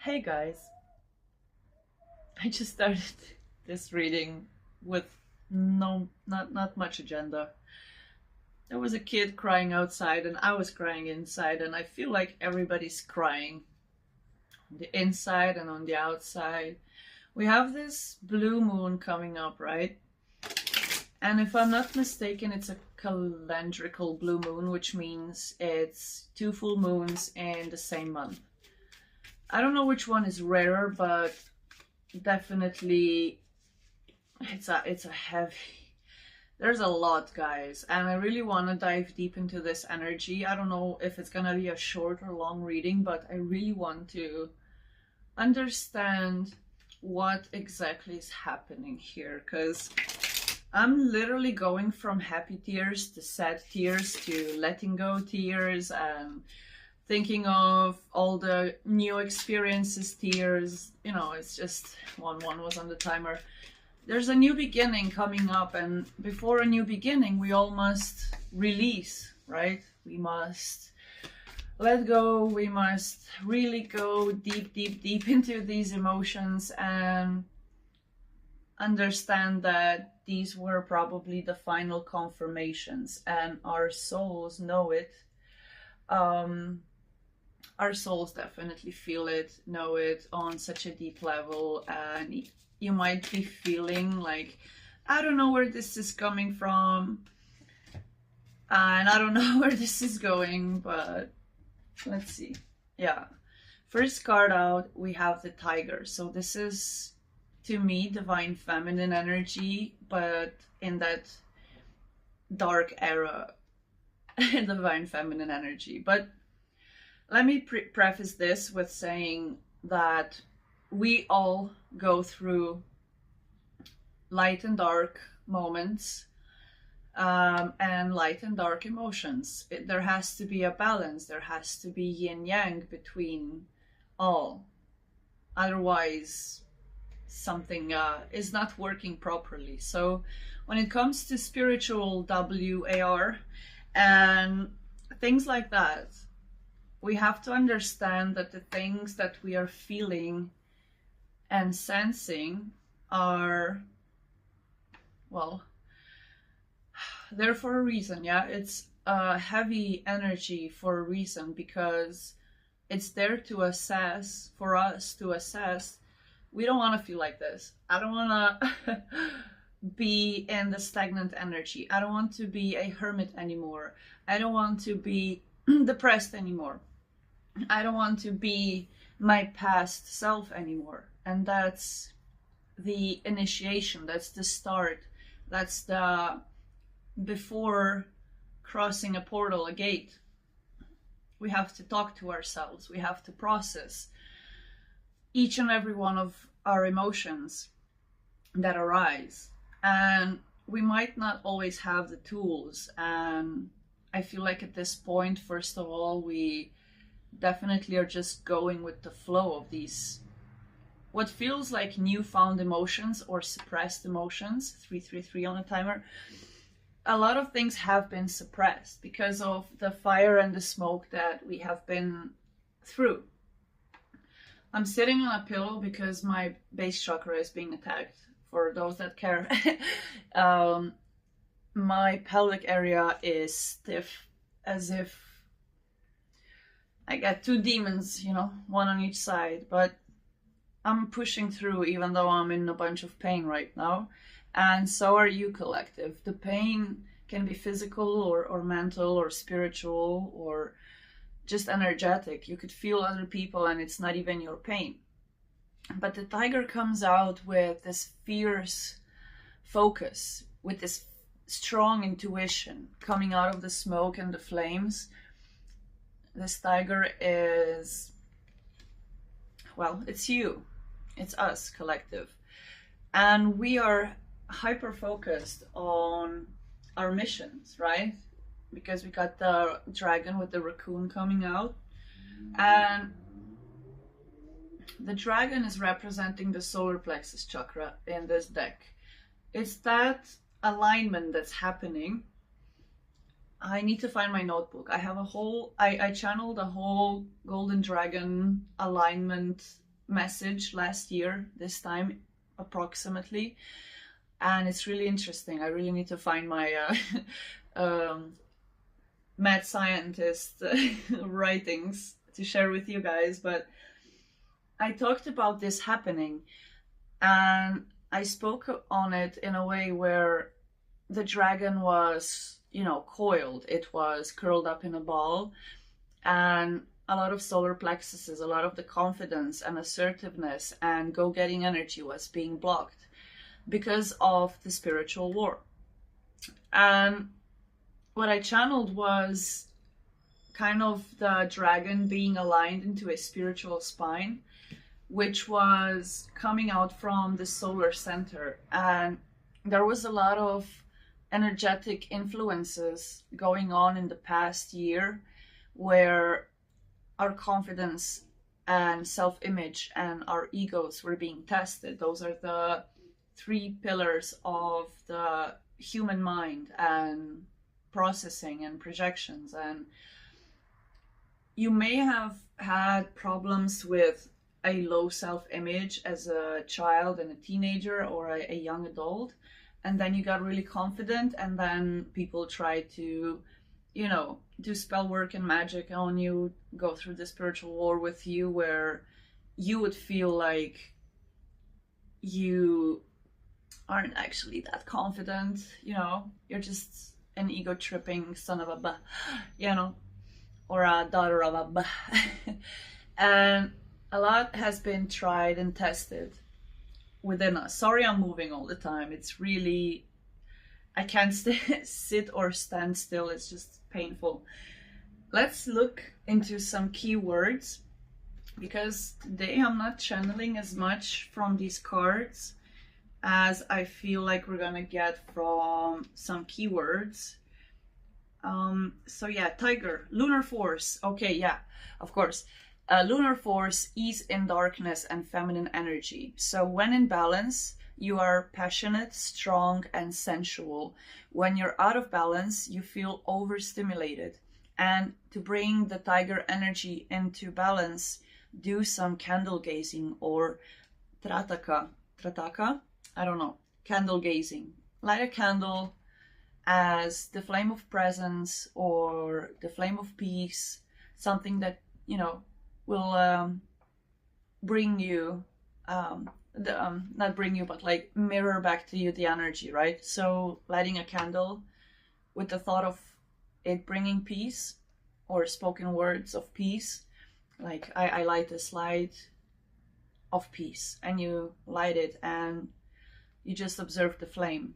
Hey guys, I just started this reading with not much agenda. There was a kid crying outside and I was crying inside, and I feel like everybody's crying on the inside and on the outside. We have this blue moon coming up, right? And if I'm not mistaken, it's a calendrical blue moon, which means it's two full moons in the same month. I don't know which one is rarer, but definitely it's a heavy, there's a lot, guys, and I really want to dive deep into this energy. I don't know if it's gonna be a short or long reading, but I really want to understand what exactly is happening here, because I'm literally going from happy tears to sad tears to letting go tears and thinking of all the new experiences, tears. You know, it's just one was on the timer. There's a new beginning coming up, and before a new beginning, we all must release, right? We must let go. We must really go deep into these emotions and understand that these were probably the final confirmations, and our souls know it. Our souls definitely feel it, know it on such a deep level, and you might be feeling like, I don't know where this is coming from, and I don't know where this is going, but let's see. Yeah, first card out, we have the tiger. So this is, to me, divine feminine energy, but in that dark era, divine feminine energy. But let me preface this with saying that we all go through light and dark moments, and light and dark emotions. There has to be a balance. There has to be yin yang between all. Otherwise, something is not working properly. So when it comes to spiritual WAR and things like that, we have to understand that the things that we are feeling and sensing are, well, they're for a reason. Yeah, it's a heavy energy for a reason, because it's there to assess, for us to assess. We don't want to feel like this. I don't want to be in the stagnant energy. I don't want to be a hermit anymore. I don't want to be depressed anymore. I don't want to be my past self anymore. And that's the initiation, that's the start, that's the before crossing a portal, a gate. We have to talk to ourselves. We have to process each and every one of our emotions that arise. And we might not always have the tools. And I feel like at this point, first of all, we definitely are just going with the flow of these, what feels like newfound emotions or suppressed emotions. 333 on a timer. A lot of things have been suppressed because of the fire and the smoke that we have been through. I'm sitting on a pillow because my base chakra is being attacked, for those that care. My pelvic area is stiff, as if I got two demons, you know, one on each side, but I'm pushing through even though I'm in a bunch of pain right now. And so are you, collective. The pain can be physical or mental or spiritual or just energetic. You could feel other people and it's not even your pain. But the tiger comes out with this fierce focus, with this strong intuition coming out of the smoke and the flames. This tiger is, well, it's you. It's us, collective. And we are hyper focused on our missions, right? Because we got the dragon with the raccoon coming out. And the dragon is representing the solar plexus chakra in this deck. It's that alignment that's happening. I need to find my notebook. I have a whole, I channeled a whole golden dragon alignment message last year, this time approximately. And it's really interesting. I really need to find my mad scientist writings to share with you guys. But I talked about this happening, and I spoke on it in a way where the dragon was, you know, coiled. It was curled up in a ball, and a lot of solar plexuses, a lot of the confidence and assertiveness and go-getting energy was being blocked because of the spiritual war. And what I channeled was kind of the dragon being aligned into a spiritual spine, which was coming out from the solar center. And there was a lot of energetic influences going on in the past year where our confidence and self-image and our egos were being tested. Those are the 3 pillars of the human mind and processing and projections. And you may have had problems with a low self-image as a child and a teenager or a young adult, and then you got really confident, and then people try to, you know, do spell work and magic on you, go through the spiritual war with you, where you would feel like you aren't actually that confident, you know, you're just an ego tripping son of a b, you know, or a daughter of a b. And a lot has been tried and tested within us. Sorry, I'm moving all the time. It's really, I can't sit or stand still. It's just painful. Let's look into some keywords, because today I'm not channeling as much from these cards as I feel like we're gonna get from some keywords. So yeah, tiger, lunar force. Okay, yeah, of course. Lunar force, ease in darkness, and feminine energy. So when in balance, you are passionate, strong, and sensual. When you're out of balance, you feel overstimulated. And to bring the tiger energy into balance, do some candle gazing or trataka. Trataka? I don't know. Candle gazing. Light a candle as the flame of presence or the flame of peace, something that, you know, will bring you, not bring you, but like mirror back to you the energy, right? So lighting a candle with the thought of it bringing peace or spoken words of peace. Like I light this light of peace, and you light it and you just observe the flame.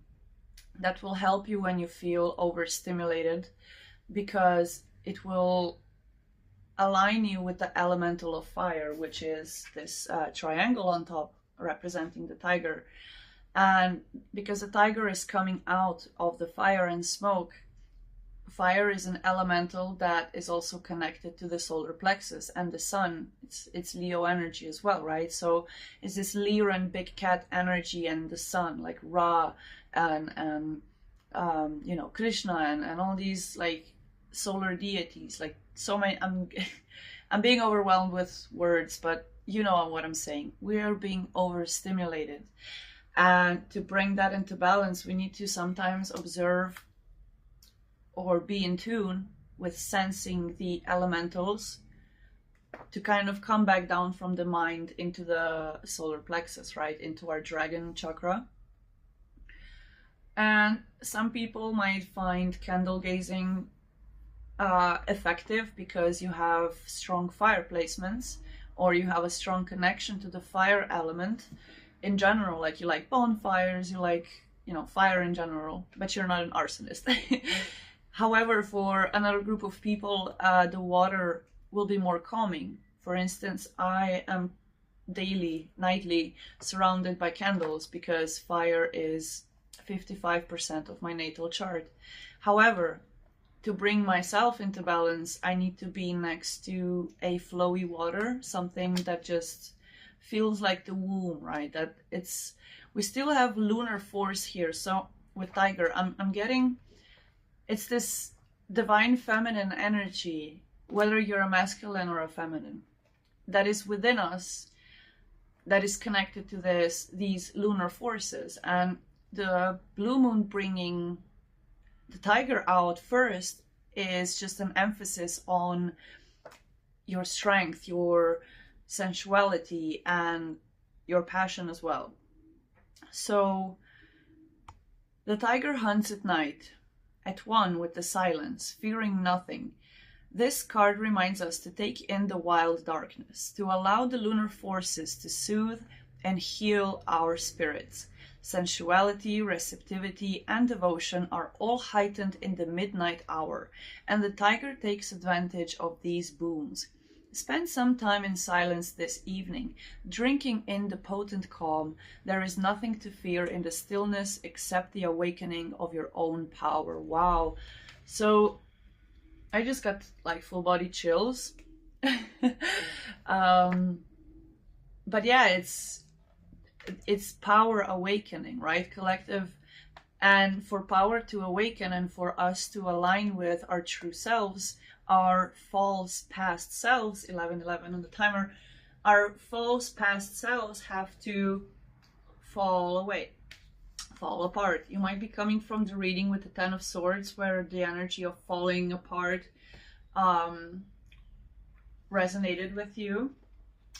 That will help you when you feel overstimulated, because it will align you with the elemental of fire, which is this triangle on top representing the tiger. And because the tiger is coming out of the fire and smoke, fire is an elemental that is also connected to the solar plexus and the sun. It's Leo energy as well, right? So it's this Leo and big cat energy and the sun, like Ra and you know, Krishna and all these like solar deities, like so many. I'm being overwhelmed with words, but you know what I'm saying. We are being overstimulated, and to bring that into balance, we need to sometimes observe or be in tune with sensing the elementals to kind of come back down from the mind into the solar plexus, right, into our dragon chakra. And some people might find candle gazing effective because you have strong fire placements, or you have a strong connection to the fire element in general, like you like bonfires, you like, you know, fire in general, but you're not an arsonist. However, for another group of people, the water will be more calming. For instance, I am daily, nightly surrounded by candles because fire is 55% of my natal chart. However, to bring myself into balance, I need to be next to a flowy water, something that just feels like the womb, right? That it's, we still have lunar force here. So with tiger, I'm getting, it's this divine feminine energy, whether you're a masculine or a feminine, that is within us, that is connected to these lunar forces. And the blue moon bringing the tiger out first is just an emphasis on your strength, your sensuality, and your passion as well. So the tiger hunts at night, at one with the silence, fearing nothing. This card reminds us to take in the wild darkness, to allow the lunar forces to soothe and heal our spirits. Sensuality, receptivity, and devotion are all heightened in the midnight hour, and the tiger takes advantage of these boons. Spend some time in silence this evening, drinking in the potent calm. There is nothing to fear in the stillness except the awakening of your own power. Wow. So I just got like full body chills. But yeah, it's power awakening, right? Collective. And for power to awaken and for us to align with our true selves, our false past selves, 1111 on the timer, our false past selves have to fall away, fall apart. You might be coming from the reading with the Ten of Swords, where the energy of falling apart resonated with you.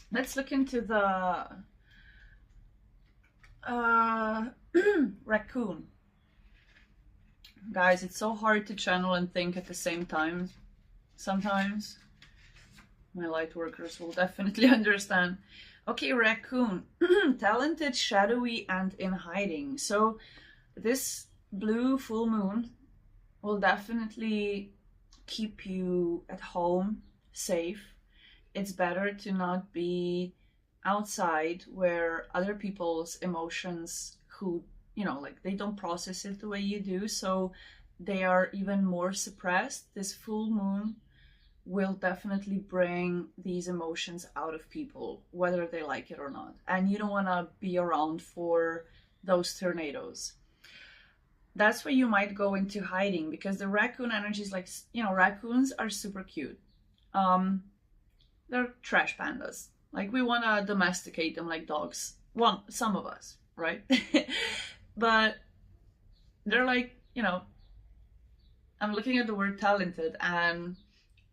Let's look into the raccoon. Guys, it's so hard to channel and think at the same time sometimes. My light workers will definitely understand. Okay, raccoon. Talented, shadowy, and in hiding. So this blue full moon will definitely keep you at home, safe. It's better to not be outside where other people's emotions, who, you know, like, they don't process it the way you do, so they are even more suppressed. This full moon will definitely bring these emotions out of people, whether they like it or not. And you don't want to be around for those tornadoes. That's why you might go into hiding, because the raccoon energy is like, you know, raccoons are super cute. They're trash pandas. Like, we want to domesticate them like dogs. Well, some of us, right? But they're like, you know, I'm looking at the word talented, and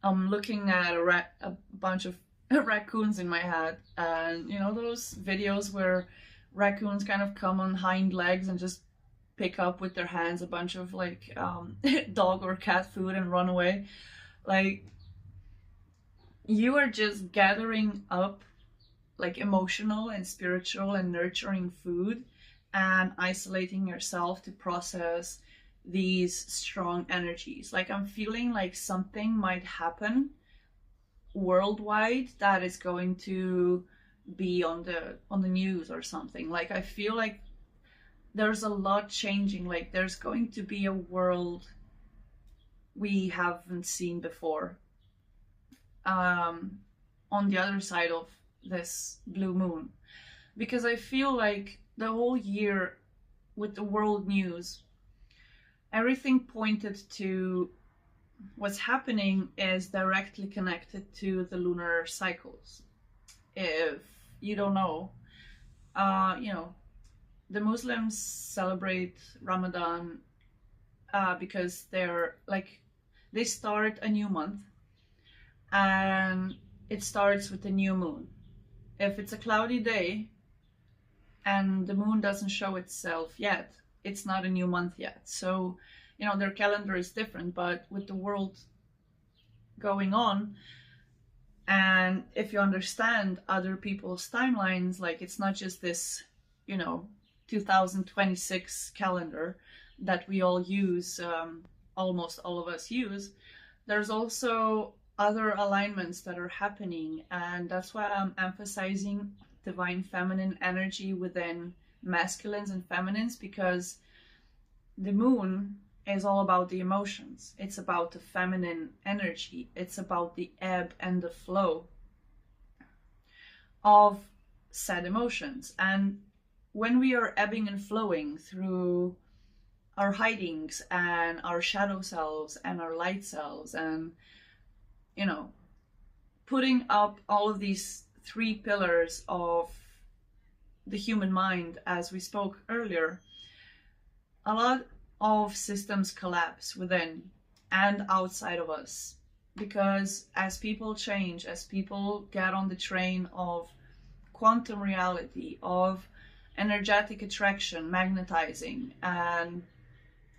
I'm looking at a bunch of raccoons in my head. And, you know, those videos where raccoons kind of come on hind legs and just pick up with their hands a bunch of like dog or cat food and run away. Like, you are just gathering up like emotional and spiritual and nurturing food and isolating yourself to process these strong energies. Like, I'm feeling like something might happen worldwide that is going to be on the news or something. Like, I feel like there's a lot changing. Like, there's going to be a world we haven't seen before on the other side of this blue moon, because I feel like the whole year with the world news, everything pointed to what's happening is directly connected to the lunar cycles. If you don't know, you know, the Muslims celebrate Ramadan because they're like, they start a new month and it starts with the new moon. If it's a cloudy day and the moon doesn't show itself yet, it's not a new month yet. So, you know, their calendar is different, but with the world going on, and if you understand other people's timelines, like, it's not just this, you know, 2026 calendar that we all use, almost all of us use, there's also other alignments that are happening. And that's why I'm emphasizing divine feminine energy within masculines and feminines, because the moon is all about the emotions. It's about the feminine energy. It's about the ebb and the flow of said emotions. And when we are ebbing and flowing through our hidings and our shadow selves and our light selves, and, you know, putting up all of these three pillars of the human mind, as we spoke earlier, a lot of systems collapse within and outside of us, because as people change, as people get on the train of quantum reality, of energetic attraction, magnetizing, and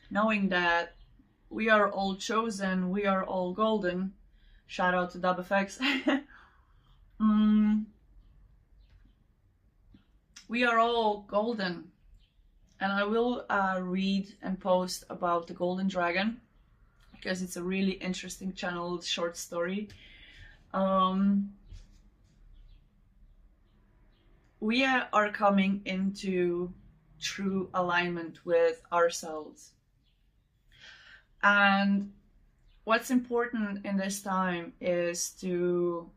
knowing that we are all chosen, we are all golden. Shout out to Dub Effects. We are all golden. And I will read and post about the Golden Dragon, because it's a really interesting channeled short story. We are coming into true alignment with ourselves. And what's important in this time is to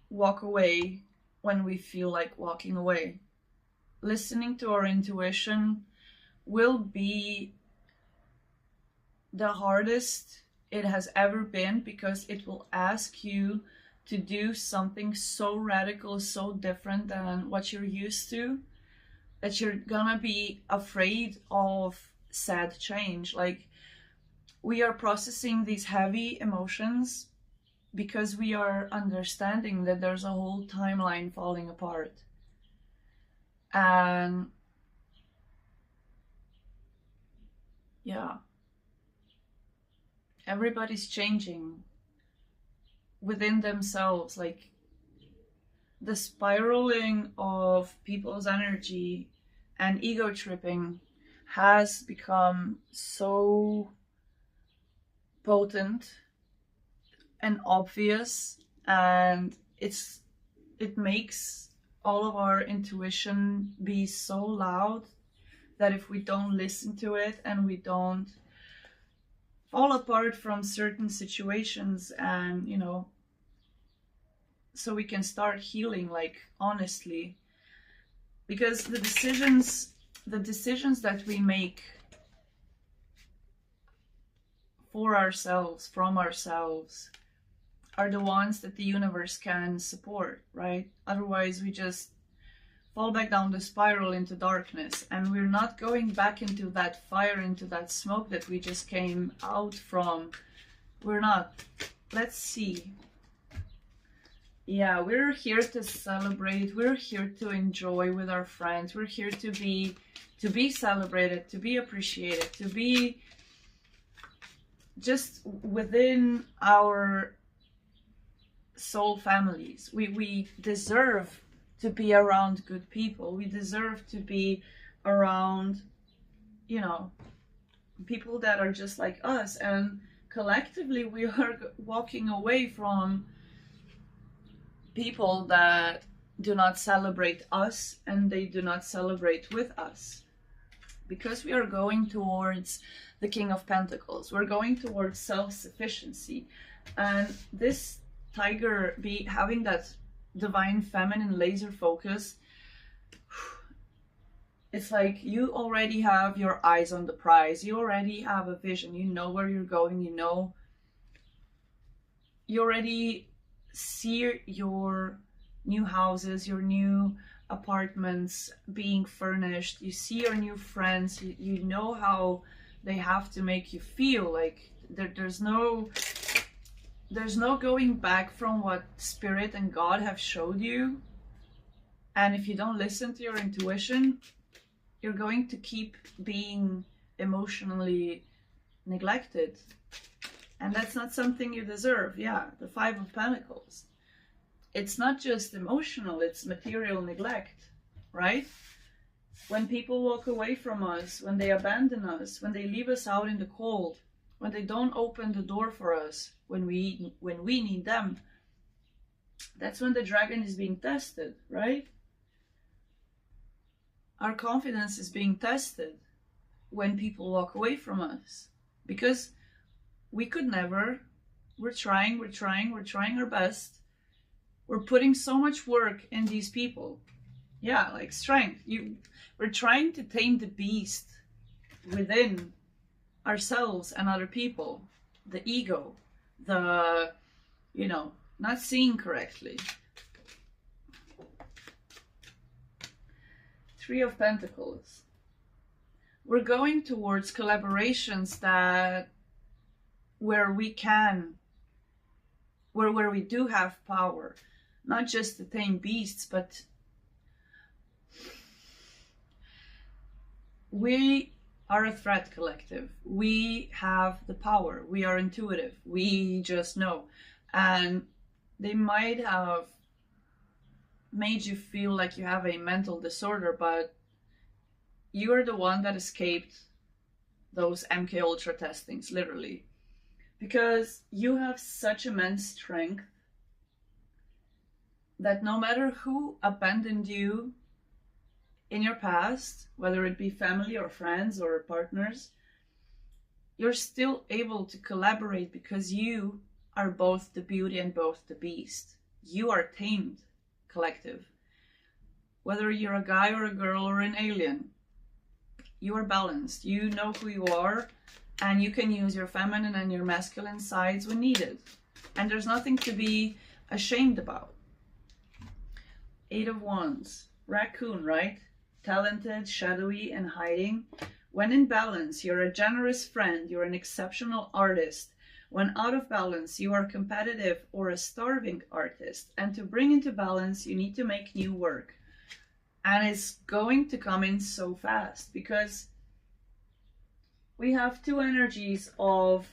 walk away when we feel like walking away. Listening to our intuition will be the hardest it has ever been, because it will ask you to do something so radical, so different than what you're used to, that you're gonna be afraid of sad change. Like, we are processing these heavy emotions because we are understanding that there's a whole timeline falling apart. And yeah, everybody's changing within themselves. Like, the spiraling of people's energy and ego tripping has become so potent and obvious, and it makes all of our intuition be so loud that if we don't listen to it and we don't fall apart from certain situations, and you know, so we can start healing, like, honestly, because the decisions that we make for ourselves, from ourselves, are the ones that the universe can support, right? Otherwise we just fall back down the spiral into darkness, and we're not going back into that fire, into that smoke that we just came out from. We're not. Let's see. Yeah, we're here to celebrate, we're here to enjoy with our friends, we're here to be celebrated, to be appreciated, to be just within our soul families. We deserve to be around good people. We deserve to be around, you know, people that are just like us. And collectively we are walking away from people that do not celebrate us, and they do not celebrate with us, because we are going towards the King of Pentacles. We're going towards self-sufficiency, and this tiger having that divine feminine laser focus, it's like you already have your eyes on the prize, you already have a vision, you know where you're going, you already see your new houses, your new apartments being furnished, you see your new friends, you know how they have to make you feel. Like, there's no going back from what Spirit and God have showed you. And if you don't listen to your intuition, you're going to keep being emotionally neglected, and that's not something you deserve. Yeah, the Five of Pentacles, it's not just emotional, it's material neglect, right? When people walk away from us, when they abandon us, when they leave us out in the cold, when they don't open the door for us when we need them, that's when the dragon is being tested, right? Our confidence is being tested when people walk away from us, because we could never. We're trying our best. We're putting so much work in these people. Yeah, like strength. We're trying to tame the beast within ourselves and other people. The ego, not seeing correctly. Three of Pentacles. We're going towards collaborations that where we do have power, not just to tame beasts, but we are a threat collective. We have the power. We are intuitive. We just know. And they might have made you feel like you have a mental disorder, but you are the one that escaped those MK Ultra testings, literally. Because you have such immense strength that no matter who abandoned you in your past, whether it be family or friends or partners, you're still able to collaborate because you are both the beauty and both the beast. You are tamed, collective. Whether you're a guy or a girl or an alien, you are balanced. You know who you are, and you can use your feminine and your masculine sides when needed. And there's nothing to be ashamed about. Eight of Wands. Raccoon, right? Talented, shadowy, and hiding. When in balance, you're a generous friend. You're an exceptional artist. When out of balance, you are competitive or a starving artist. And to bring into balance, you need to make new work. And it's going to come in so fast because we have two energies of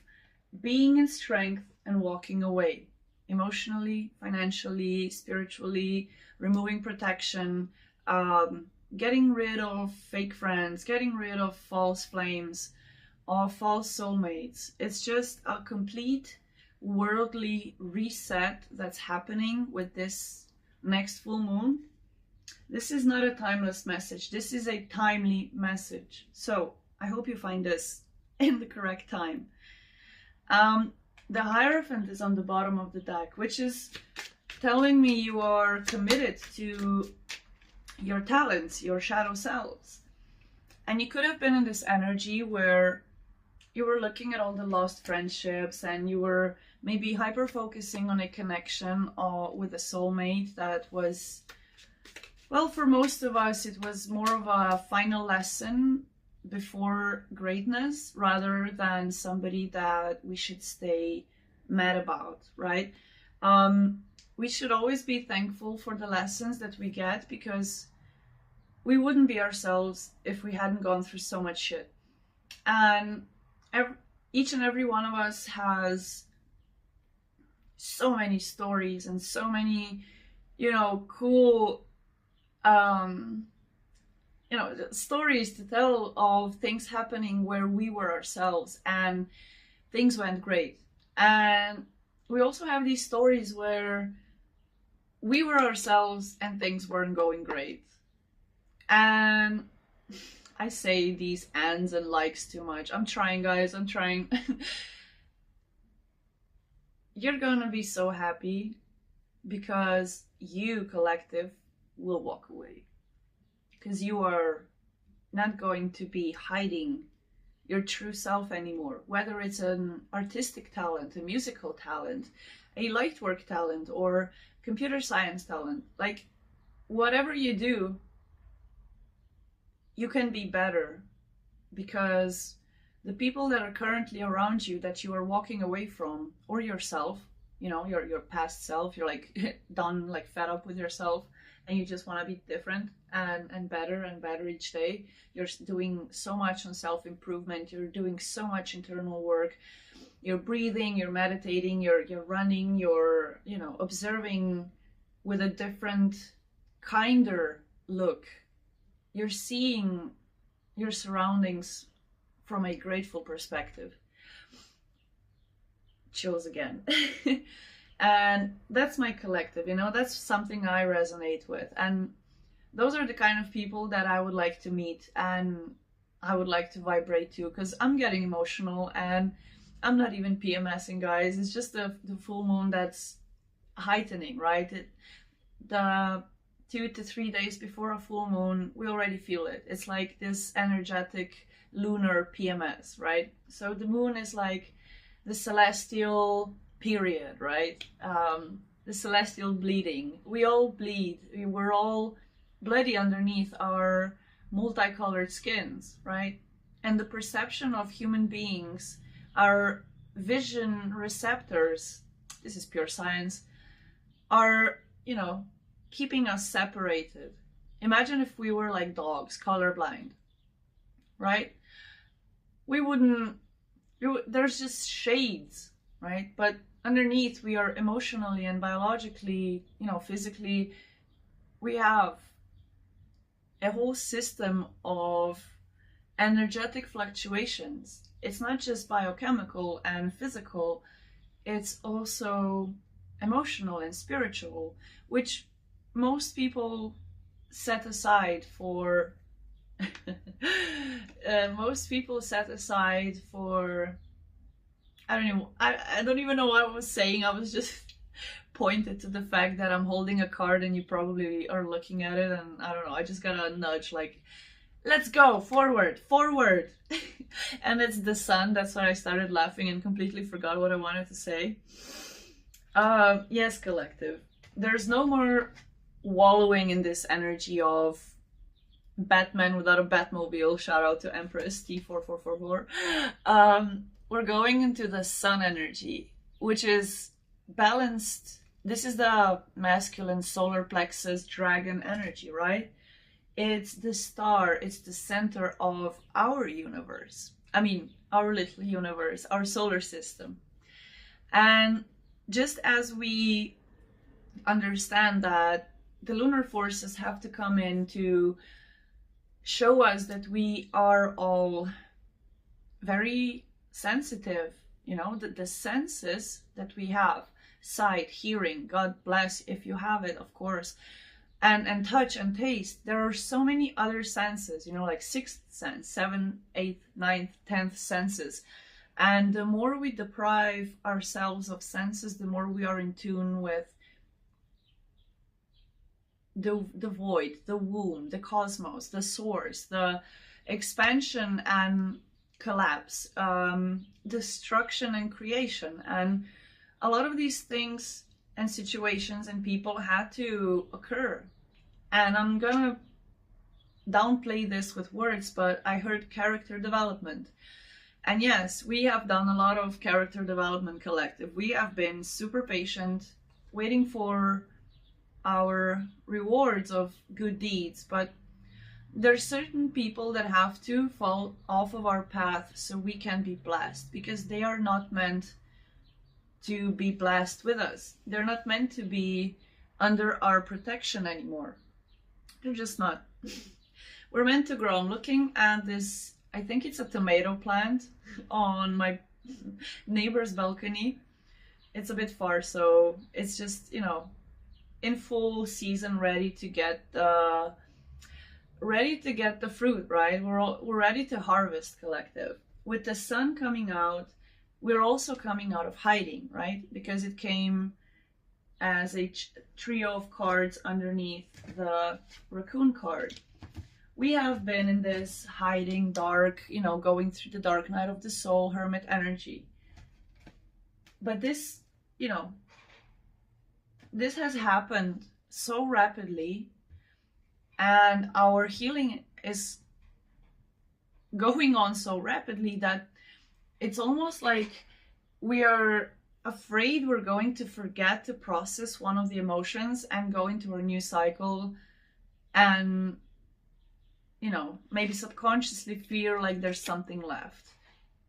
being in strength and walking away. Emotionally, financially, spiritually, removing protection, getting rid of fake friends, getting rid of false flames, of false soulmates. It's just a complete worldly reset that's happening with this next full moon. This is not a timeless message. This is a timely message. So I hope you find this in the correct time. The Hierophant is on the bottom of the deck, which is telling me you are committed to your talents, your shadow selves. And you could have been in this energy where you were looking at all the lost friendships and you were maybe hyper focusing on a connection with a soulmate that was, well, for most of us, it was more of a final lesson before greatness rather than somebody that we should stay mad about, right? We should always be thankful for the lessons that we get because we wouldn't be ourselves if we hadn't gone through so much shit. And each and every one of us has so many stories and so many, cool stories to tell of things happening where we were ourselves and things went great. And we also have these stories where we were ourselves and things weren't going great. And I say these ands and likes too much. I'm trying, guys. I'm trying. You're gonna be so happy because you, collective, will walk away. Because you are not going to be hiding your true self anymore. Whether it's an artistic talent, a musical talent, a light work talent, or computer science talent. Like, whatever you do, you can be better because the people that are currently around you that you are walking away from, or yourself, your past self, you're like done, like fed up with yourself and you just want to be different and better each day. You're doing so much on self-improvement. You're doing so much internal work. You're breathing, you're meditating, you're running, you're, observing with a different, kinder look. You're seeing your surroundings from a grateful perspective. Chills again. And that's my collective, that's something I resonate with. And those are the kind of people that I would like to meet and I would like to vibrate to, because I'm getting emotional and I'm not even PMSing, guys. It's just the full moon that's heightening, right? The 2 to 3 days before a full moon, we already feel it. It's like this energetic lunar PMS, right? So the moon is like the celestial period, right? The celestial bleeding. We all bleed. We're all bloody underneath our multicolored skins, right? And the perception of human beings, our vision receptors, this is pure science, are, you know, keeping us separated. Imagine if we were like dogs, colorblind, right? We wouldn't, there's just shades, right? But underneath, we are emotionally and biologically, you know, physically, we have a whole system of energetic fluctuations. It's not just biochemical and physical, it's also emotional and spiritual, which most people set aside for most people set aside for, I don't even know what I was saying. I was just pointed to the fact that I'm holding a card and you probably are looking at it, and I don't know, I just got a nudge like, let's go forward, forward. And it's the sun. That's why I started laughing and completely forgot what I wanted to say. Yes, collective. There's no more wallowing in this energy of Batman without a Batmobile. Shout out to Empress T4444. We're going into the sun energy, which is balanced. This is the masculine solar plexus dragon energy, right? It's the star, it's the center of our universe. I mean, our little universe, our solar system. And just as we understand that the lunar forces have to come in to show us that we are all very sensitive, you know, the senses that we have, sight, hearing, God bless if you have it, of course, and touch and taste. There are so many other senses, you know, like sixth sense, 7th, 8th, 9th, 10th senses. And the more we deprive ourselves of senses, the more we are in tune with the void, the womb, the cosmos, the source, the expansion and collapse, destruction and creation. And a lot of these things and situations and people had to occur. And I'm gonna downplay this with words, but I heard character development. And yes, we have done a lot of character development collective. We have been super patient, waiting for our rewards of good deeds, but there's certain people that have to fall off of our path so we can be blessed, because they are not meant to be blessed with us. They're not meant to be under our protection anymore. They're just not. We're meant to grow. I'm looking at this, I think it's a tomato plant on my neighbor's balcony. It's a bit far, so it's just, you know, in full season, ready to get the fruit, right? We're ready to harvest, collective. With the sun coming out, we're also coming out of hiding, right? Because it came as a trio of cards underneath the raccoon card. We have been in this hiding, dark, you know, going through the dark night of the soul, hermit energy. But this, you know, this has happened so rapidly, and our healing is going on so rapidly that it's almost like we are afraid we're going to forget to process one of the emotions and go into a new cycle, and, you know, maybe subconsciously feel like there's something left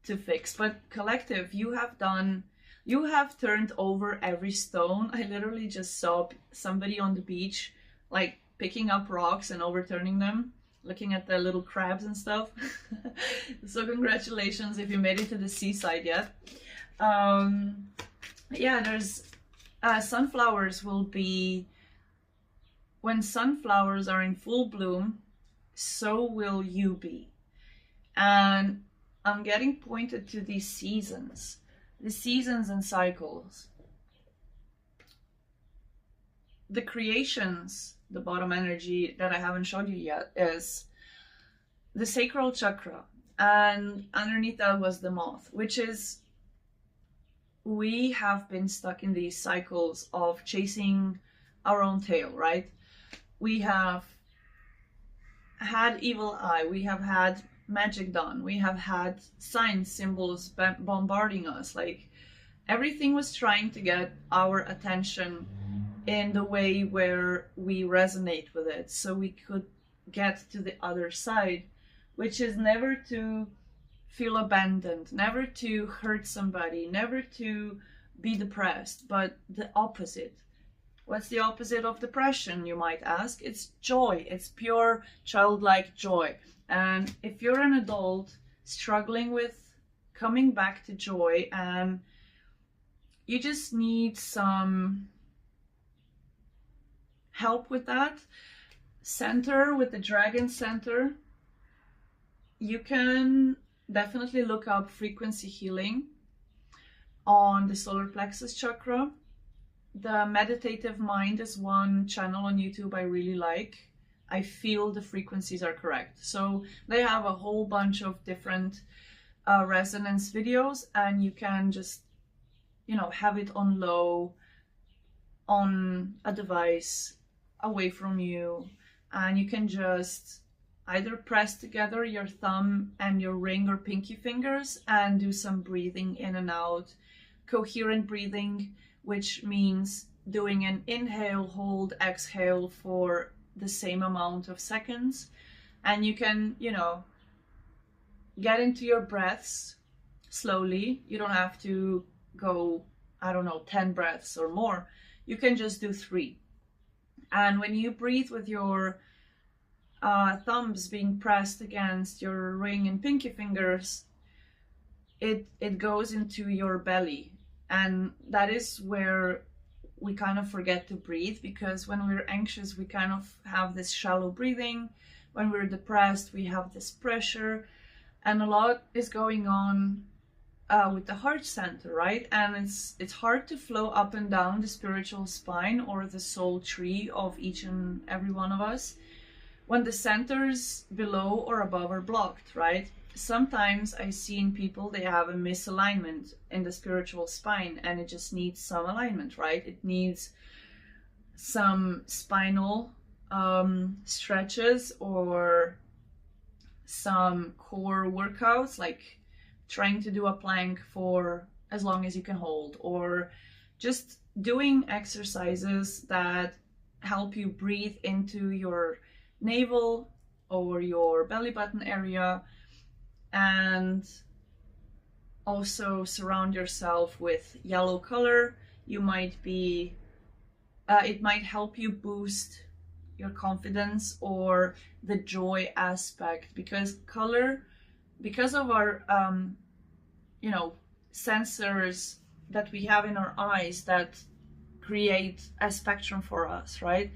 to fix. But collective, you have turned over every stone. I literally just saw somebody on the beach, like picking up rocks and overturning them, looking at the little crabs and stuff. So congratulations if you made it to the seaside yet. Yeah, there's sunflowers will be, when sunflowers are in full bloom, so will you be. And I'm getting pointed to these seasons, the seasons and cycles. The creations, the bottom energy that I haven't showed you yet, is the sacral chakra, and underneath that was the moth, which is, we have been stuck in these cycles of chasing our own tail, right? We have had evil eye, we have had magic done, we have had signs, symbols bombarding us. Like, everything was trying to get our attention in the way where we resonate with it, so we could get to the other side, which is never to feel abandoned, never to hurt somebody, never to be depressed, but the opposite. What's the opposite of depression, you might ask? It's joy. It's pure childlike joy. And if you're an adult struggling with coming back to joy, and you just need some help with that center, with the dragon center, you can definitely look up frequency healing on the solar plexus chakra. The Meditative Mind is one channel on YouTube I really like. I feel the frequencies are correct. So they have a whole bunch of different resonance videos, and you can just, you know, have it on low on a device away from you, and you can just either press together your thumb and your ring or pinky fingers and do some breathing in and out, coherent breathing, which means doing an inhale, hold, exhale for the same amount of seconds. And you can, you know, get into your breaths slowly. You don't have to go, I don't know, 10 breaths or more. You can just do 3. And when you breathe with your thumbs being pressed against your ring and pinky fingers, it goes into your belly. And that is where we kind of forget to breathe, because when we're anxious, we kind of have this shallow breathing. When we're depressed, we have this pressure. And a lot is going on with the heart center, right? And it's hard to flow up and down the spiritual spine or the soul tree of each and every one of us when the centers below or above are blocked, right? Sometimes I see in people, they have a misalignment in the spiritual spine, and it just needs some alignment, right? It needs some spinal stretches or some core workouts, like trying to do a plank for as long as you can hold, or just doing exercises that help you breathe into your navel or your belly button area, and also surround yourself with yellow color. You might be, it might help you boost your confidence or the joy aspect, because color, because of our, you know, sensors that we have in our eyes that create a spectrum for us, right?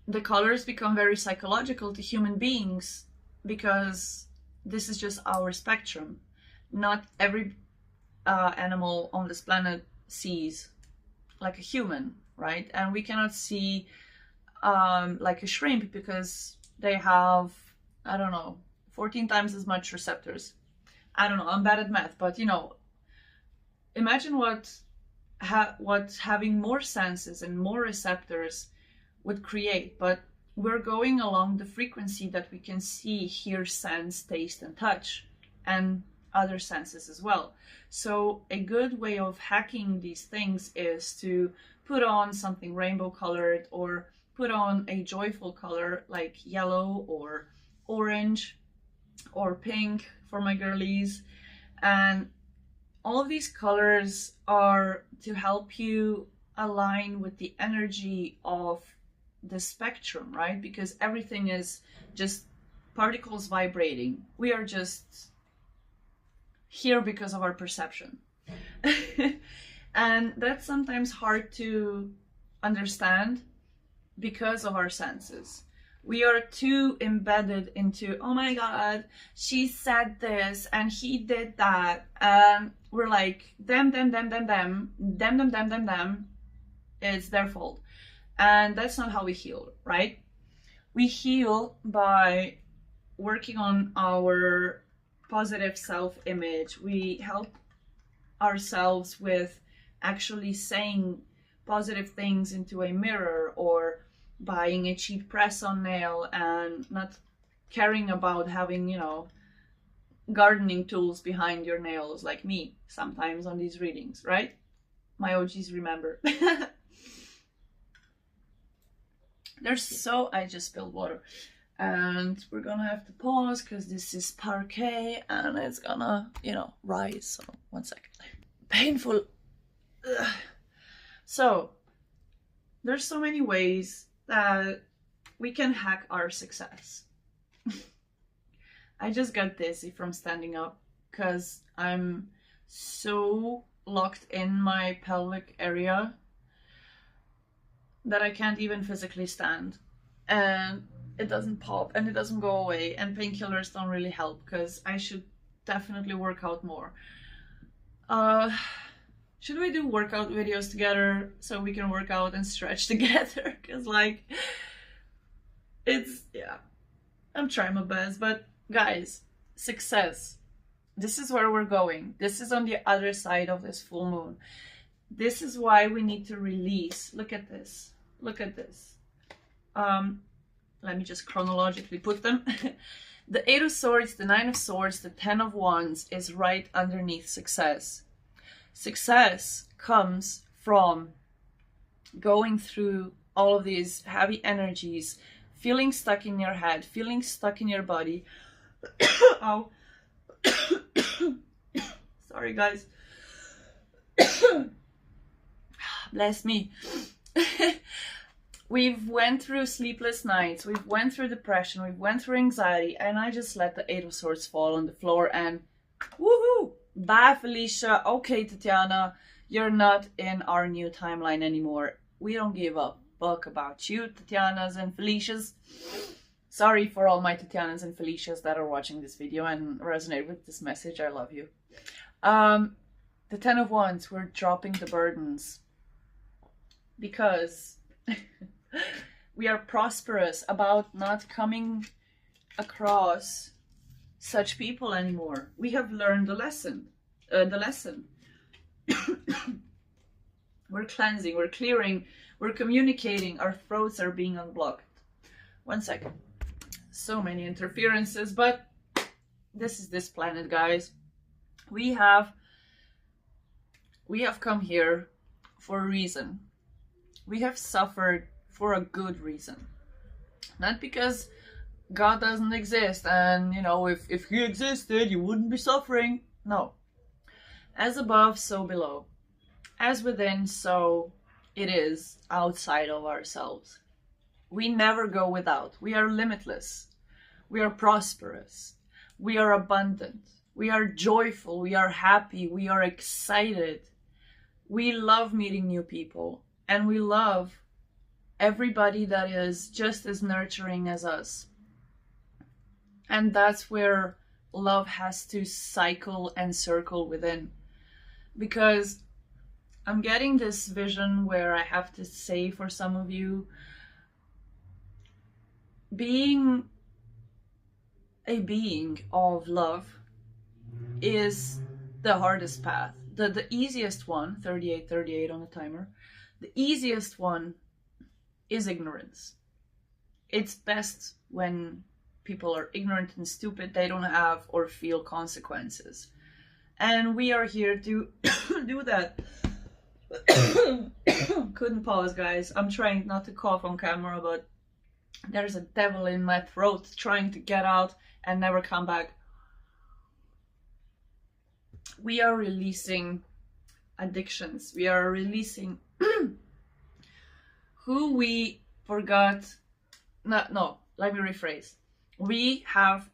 The colors become very psychological to human beings, because this is just our spectrum. Not every animal on this planet sees like a human, right? And we cannot see like a shrimp, because they have, I don't know, 14 times as much receptors. I don't know, I'm bad at math, but you know, imagine what having more senses and more receptors would create. But we're going along the frequency that we can see, hear, sense, taste, and touch, and other senses as well. So a good way of hacking these things is to put on something rainbow colored, or put on a joyful color like yellow or orange or pink for my girlies. And all of these colors are to help you align with the energy of the spectrum, right? Because everything is just particles vibrating. We are just here because of our perception. And that's sometimes hard to understand because of our senses. We are too embedded into, oh my God, she said this and he did that. And we're like, them, it's their fault. And that's not how we heal, right? We heal by working on our positive self-image. We help ourselves with actually saying positive things into a mirror, or buying a cheap press-on nail and not caring about having, you know, gardening tools behind your nails like me sometimes on these readings, right? My OGs remember. I just spilled water. And we're gonna have to pause because this is parquet and it's gonna, you know, rise. So 1 second. Painful. Ugh. So there's so many ways that we can hack our success. I just got dizzy from standing up because I'm so locked in my pelvic area that I can't even physically stand. And it doesn't pop and it doesn't go away, and painkillers don't really help because I should definitely work out more. Should we do workout videos together so we can work out and stretch together? Because like, yeah, I'm trying my best. But guys, success, this is where we're going. This is on the other side of this full moon. This is why we need to release. Look at this. Look at this. Let me just chronologically put them. The 8 of Swords, the 9 of Swords, the 10 of Wands is right underneath success. Success comes from going through all of these heavy energies, feeling stuck in your head, feeling stuck in your body. Oh. Sorry, guys. Bless me. We've went through sleepless nights, we've went through depression, we've went through anxiety, and I just let the 8 of Swords fall on the floor and woohoo! Bye, Felicia. Okay, Tatiana, you're not in our new timeline anymore. We don't give a fuck about you, Tatianas and Felicias. Sorry for all my Tatianas and Felicias that are watching this video and resonate with this message. I love you. The 10 of Wands, we're dropping the burdens because we are prosperous about not coming across such people anymore. We have learned the lesson. We're cleansing, we're clearing, we're communicating, our throats are being unblocked. 1 second. So many interferences, but this is this planet, guys. We have come here for a reason. We have suffered for a good reason. Not because God doesn't exist and, you know, if he existed, you wouldn't be suffering. No. As above, so below. As within, so it is outside of ourselves. We never go without. We are limitless. We are prosperous. We are abundant. We are joyful. We are happy. We are excited. We love meeting new people. And we love everybody that is just as nurturing as us. And that's where love has to cycle and circle within. Because I'm getting this vision where I have to say for some of you, being a being of love is the hardest path. The easiest one, 38 on the timer, the easiest one is ignorance. It's best when people are ignorant and stupid, they don't have or feel consequences. And we are here to do that. Couldn't pause, guys. I'm trying not to cough on camera, but there's a devil in my throat trying to get out and never come back. We are releasing addictions. We are releasing who we forgot. No, let me rephrase. We have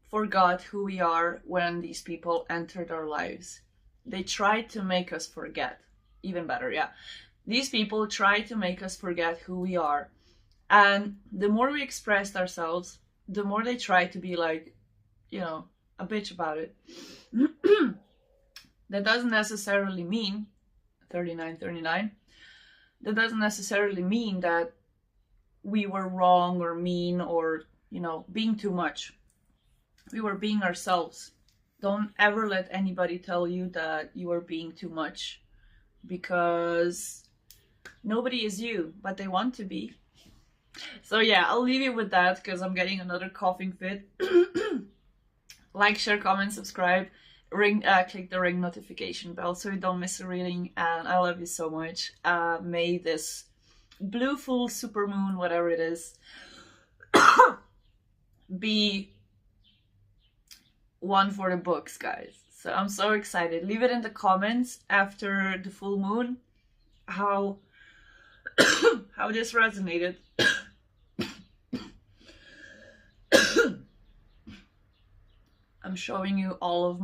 forgot who we are when these people entered our lives. They tried to make us forget. Even better, yeah. These people tried to make us forget who we are. And the more we expressed ourselves, the more they tried to be like, you know, a bitch about it. That doesn't necessarily mean, 39, that doesn't necessarily mean that we were wrong or mean or, you know, being too much. We were being ourselves. Don't ever let anybody tell you that you are being too much, because nobody is you, but they want to be. So yeah, I'll leave you with that because I'm getting another coughing fit. Like, share, comment, subscribe, click the ring notification bell so you don't miss a reading. And I love you so much. May this blue full super moon, whatever it is, be one for the books, guys. So I'm so excited. Leave it in the comments after the full moon how how this resonated. I'm showing you all of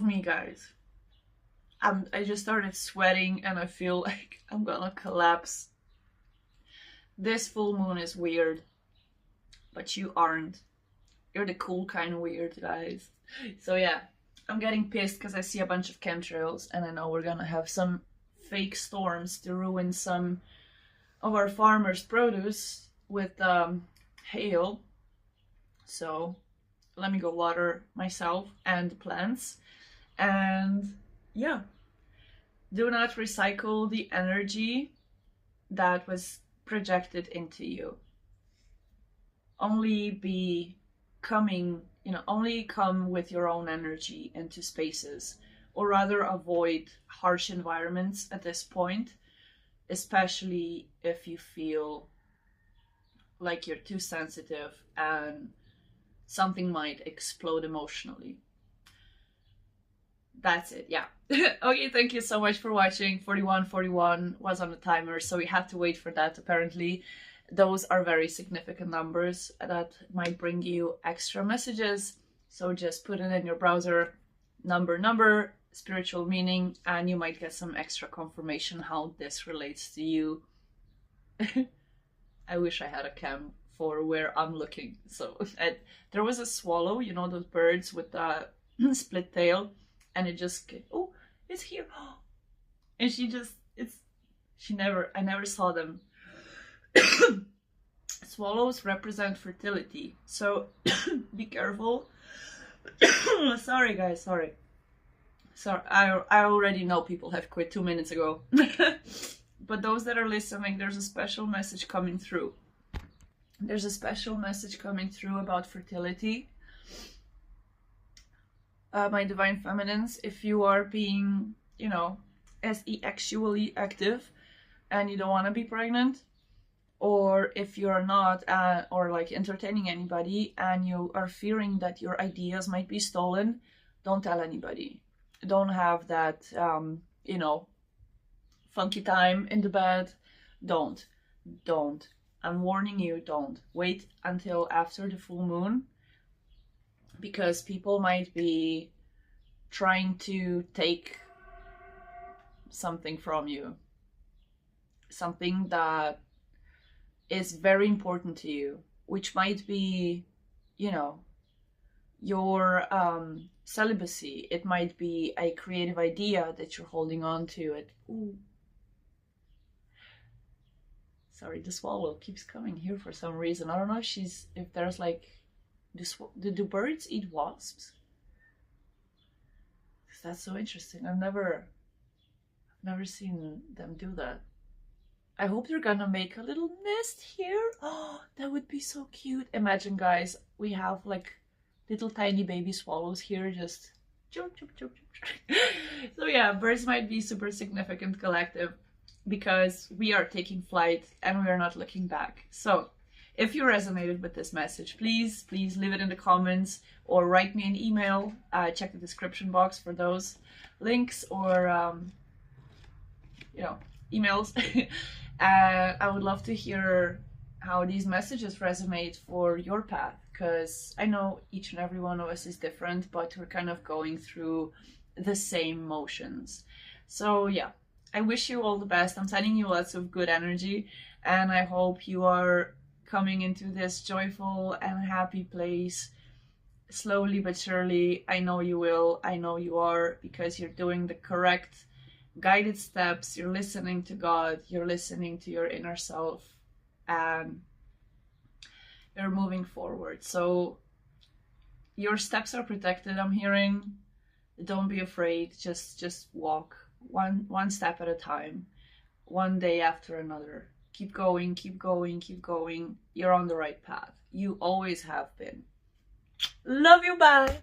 me, guys. I just started sweating and I feel like I'm gonna collapse. This full moon is weird, but you aren't. You're the cool kind of weird, guys. So yeah, I'm getting pissed because I see a bunch of chemtrails and I know we're gonna have some fake storms to ruin some of our farmers' produce with hail. So let me go water myself and the plants. And yeah, do not recycle the energy that was projected into you. Only be coming, only come with your own energy into spaces, or rather avoid harsh environments at this point, especially if you feel like you're too sensitive and something might explode emotionally. That's it, yeah. Okay, thank you so much for watching. 4141 was on the timer, so we had to wait for that apparently. Those are very significant numbers that might bring you extra messages. So just put it in your browser, number, spiritual meaning, and you might get some extra confirmation how this relates to you. I wish I had a cam for where I'm looking. So there was a swallow, those birds with the split tail, and it just, oh, it's here. And I never saw them. Swallows represent fertility, so be careful. Sorry guys, sorry. I already know people have quit 2 minutes ago. But those that are listening, there's a special message coming through. There's a special message coming through about fertility. My divine feminines, if you are being, sexually active and you don't want to be pregnant, or if you're not, or like entertaining anybody and you are fearing that your ideas might be stolen, don't tell anybody. Don't have that, funky time in the bed. Don't. I'm warning you, don't. Wait until after the full moon, because people might be trying to take something from you. Something that is very important to you, which might be, your celibacy. It might be a creative idea that you're holding on to. Ooh. Sorry, the swallow keeps coming here for some reason. I don't know if there's like, do birds eat wasps? That's so interesting. I've never seen them do that. I hope they're gonna make a little nest here. Oh, that would be so cute. Imagine, guys, we have like little tiny baby swallows here, just chop. So yeah, birds might be super significant collective because we are taking flight and we are not looking back. So if you resonated with this message, please leave it in the comments or write me an email. Check the description box for those links or emails. I would love to hear how these messages resonate for your path, because I know each and every one of us is different, but we're kind of going through the same motions. So yeah, I wish you all the best. I'm sending you lots of good energy, and I hope you are coming into this joyful and happy place slowly but surely. I know you will. I know you are, because you're doing the correct guided steps. You're listening to God. You're listening to your inner self, and you're moving forward. So your steps are protected, I'm hearing. Don't be afraid. Just walk one step at a time. one day after another. Keep going, keep going, keep going. You're on the right path. You always have been. Love you, bye.